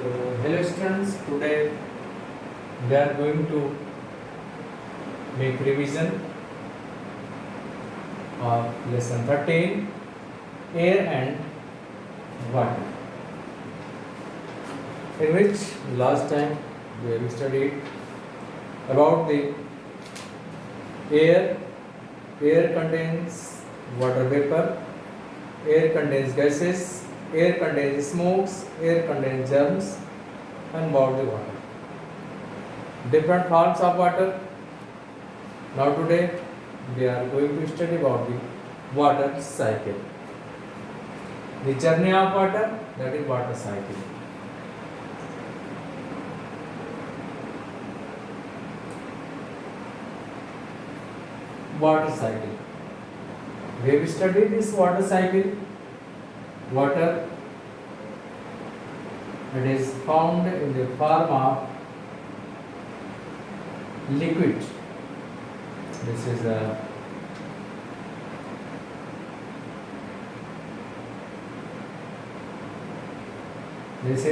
Hello students, today we are going to make revision of lesson 13, air and water, in which last time we have studied about the air. Air contains water vapor, air contains gases, air contains smokes, air contains germs, and about the water. Different forms of water. Now today we are going to study about the water cycle. The journey of water, that is water cycle. Water cycle. We have studied this water cycle. Water, it is found in the form of liquid. This is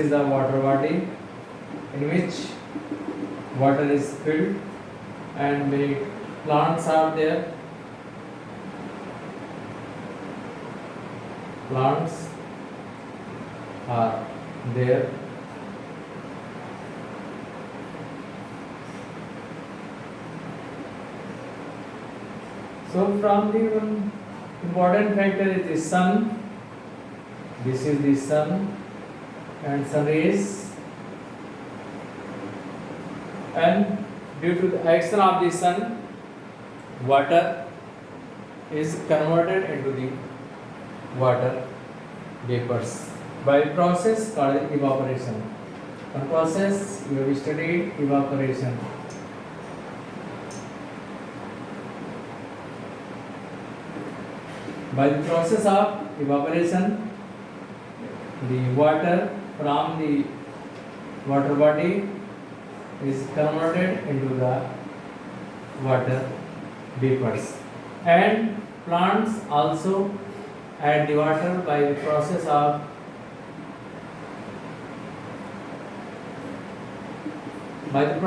the water body in which water is filled, and many plants are there. Plants are there. So from the one important factor is the sun. This is the sun and sun rays, and due to the action of the sun, water is converted into the water vapors by process called evaporation. One process you have studied, evaporation. By the process of evaporation, the water from the water body is converted into the water vapors, and plants also add the water by the process of the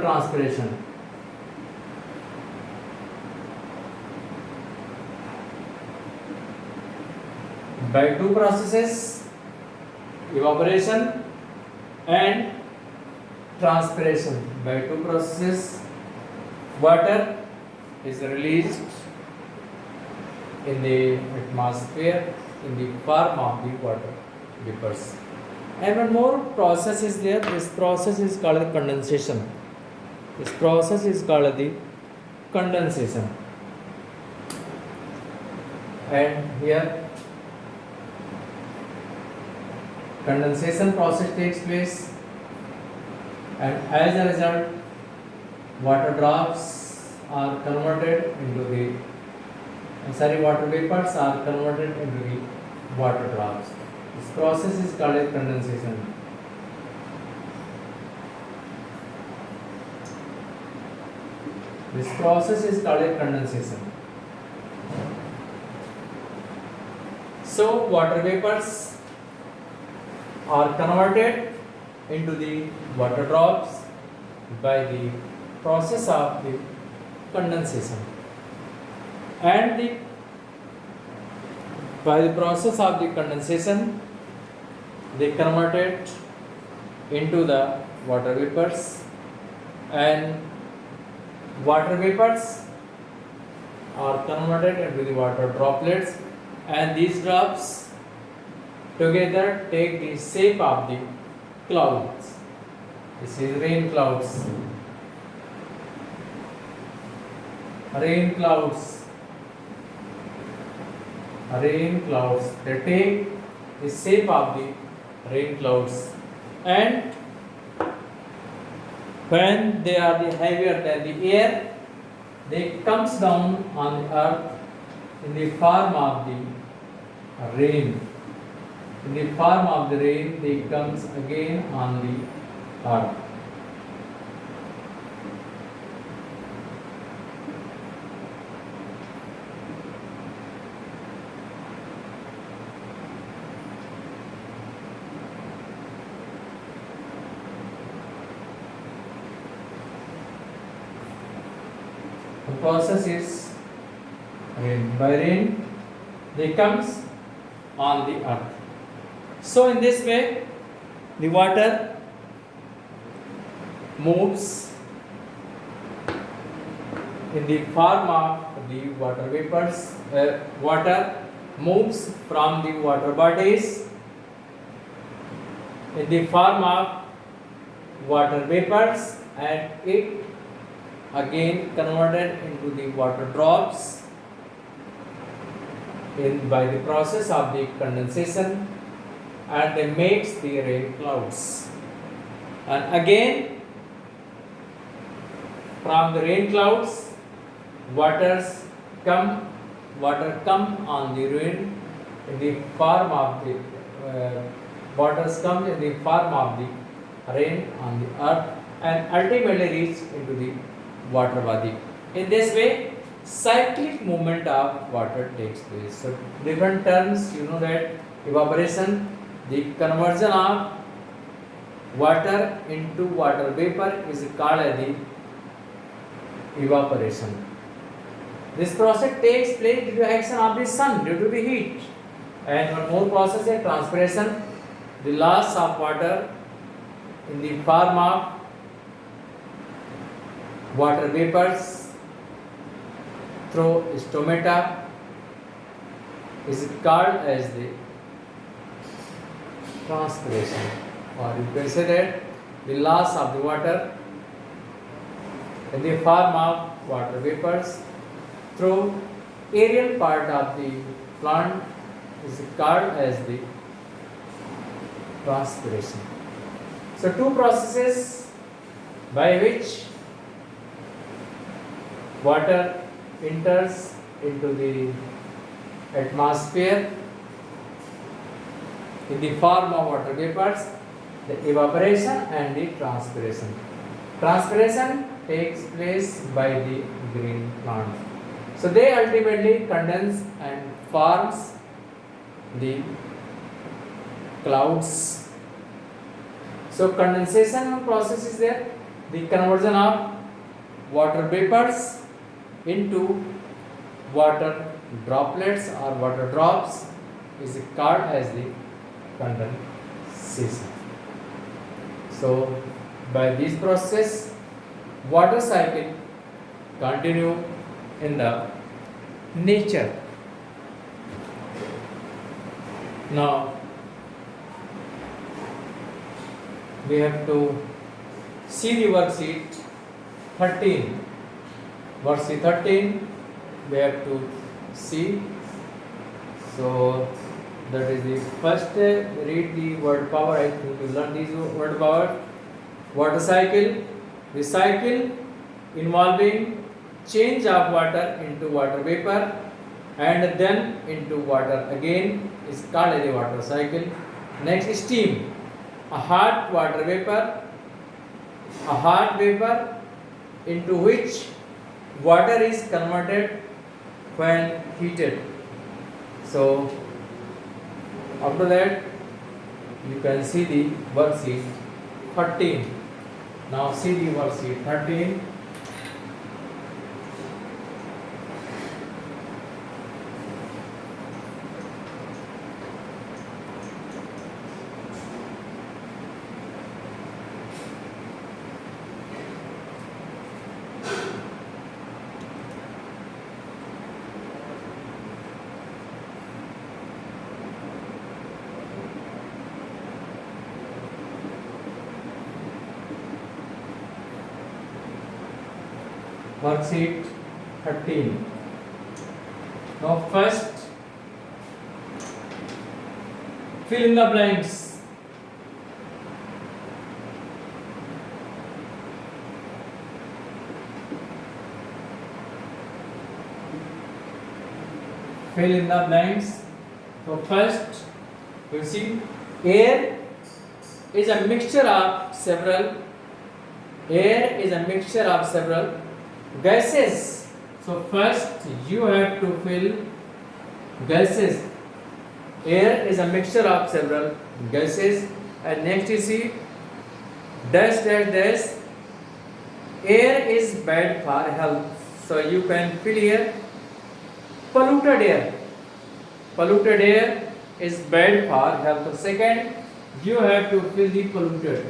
transpiration. By two processes, evaporation and transpiration. By two processes, water is released in the atmosphere in the form of the water vapors. And one more process is there. This process is called the condensation. This process is called the condensation. And here condensation process takes place, and as a result water drops are converted into the water vapors are converted into the water drops. This process is called condensation. This process is called condensation. So water vapors are converted into the water drops by the process of the condensation, and by the process of the condensation they converted into the water vapors, and water vapors are converted into the water droplets, and these drops together take the shape of the clouds. This is rain clouds. Rain clouds. Rain clouds. They take the shape of the rain clouds, and when they are the heavier than the air, they comes down on the earth in the form of the rain. In the form of the rain, they comes again on the earth. process is rain. By rain, they comes on the earth. So in this way, the water moves in the form of the water vapors. Water moves from the water bodies in the form of water vapors, and it again converted into the water drops by the process of the condensation, and they makes the rain clouds. And again from the rain clouds water come on the rain in the form of the waters come in the form of the rain on the earth and ultimately reach into the water body. In this way, cyclic movement of water takes place. So different terms, you know that evaporation, the conversion of water into water vapor is called as the evaporation. This process takes place due to action of the sun, due to the heat. And one more process is transpiration, the loss of water in the form of water vapors through stomata is called as the transpiration, or you can say that the loss of the water in the form of water vapors through aerial part of the plant is called as the transpiration. So two processes by which water enters into the atmosphere in the form of water vapors, the evaporation and the transpiration. Transpiration takes place by the green plant. So they ultimately condense and forms the clouds. So condensation process is there, the conversion of water vapors into water droplets or water drops is called as the condensation. So by this process, water cycle continue in the nature. Now we have to see the worksheet 13. Worksheet 13 we have to see. So that is the first read the word power. I think you learn this word power. Water cycle, the cycle involving change of water into water vapor and then into water again is called as a water cycle. Next, steam, a hot water vapor, a hot vapor into which water is converted when heated. So after that you can see the worksheet 13. Now see the worksheet 13. Worksheet 13. Now first fill in the blanks. Fill in the blanks. So first you see air is a mixture of several gases. So first you have to fill gases. Air is a mixture of several gases. And next you see dash dash dash. Air is bad for health. So you can fill here polluted air. Polluted air is bad for health. So second, you have to fill the polluted.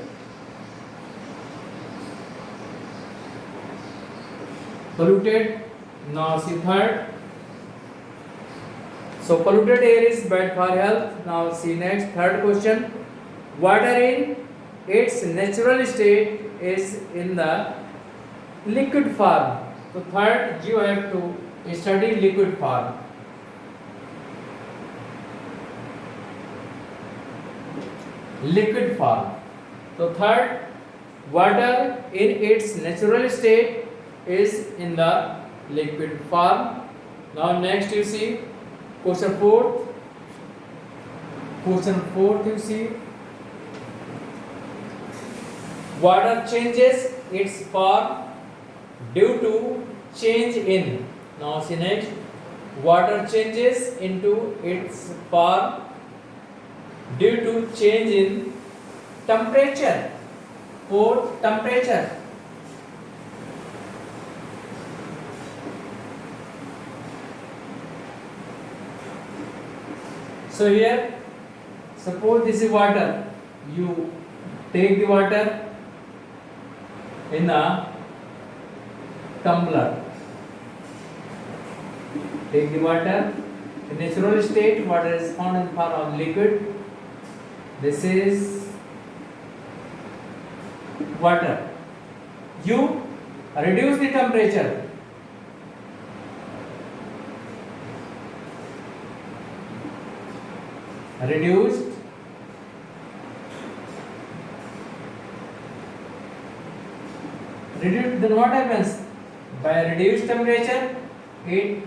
Polluted. Now see third. So polluted air is bad for health. Now see next third question. Water in its natural state is in the liquid form. So third, you have to study liquid form. Liquid form. So third, water in its natural state is in the liquid form. Now next you see question fourth. Question fourth you see. Water changes its form due to change in. Now see next. Water changes into its form due to change in temperature. Fourth, temperature. So here, suppose this is water. You take the water in a tumbler. Take the water. In natural state, water is found in form of liquid. This is water. You reduce the temperature. Reduced. Then what happens? By reduced temperature, it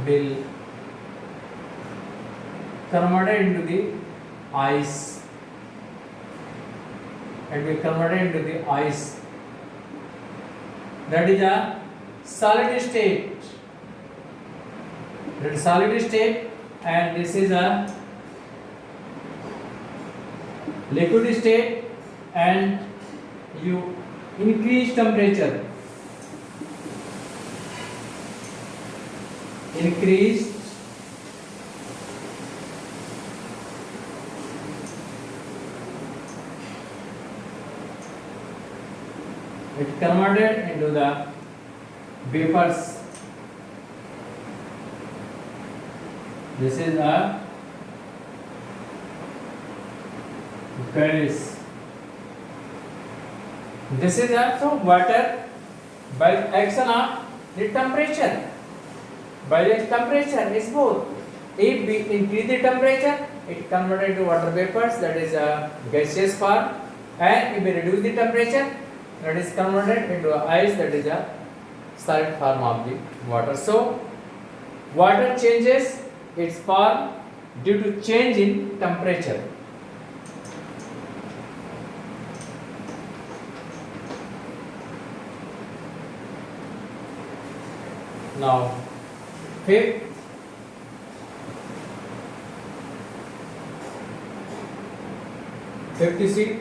will converted into the ice. It will converted into the ice. That is a solid state. That is solid state, and this is a liquid state, and you increase temperature. Increased it converted into the vapors. This is a gas. This is also water by action of the temperature. By the temperature is both. If we increase the temperature, it converted into water vapors, that is a gaseous form, and if we reduce the temperature, that is converted into ice, that is a solid form of the water. So water changes its form due to change in temperature. Now fifth, you see,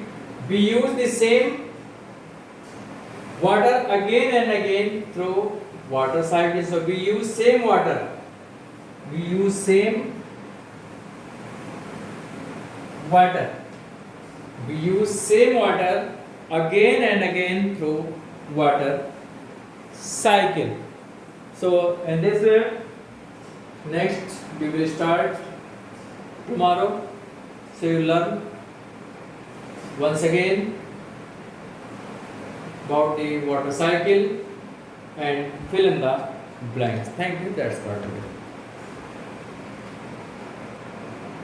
we use the same water again and again through water cycle. So we use same water. We use same water. We use same water again and again through water cycle. So in this way, next we will start tomorrow. So you learn once again about the water cycle and fill in the blanks. Thank you. That's part of it.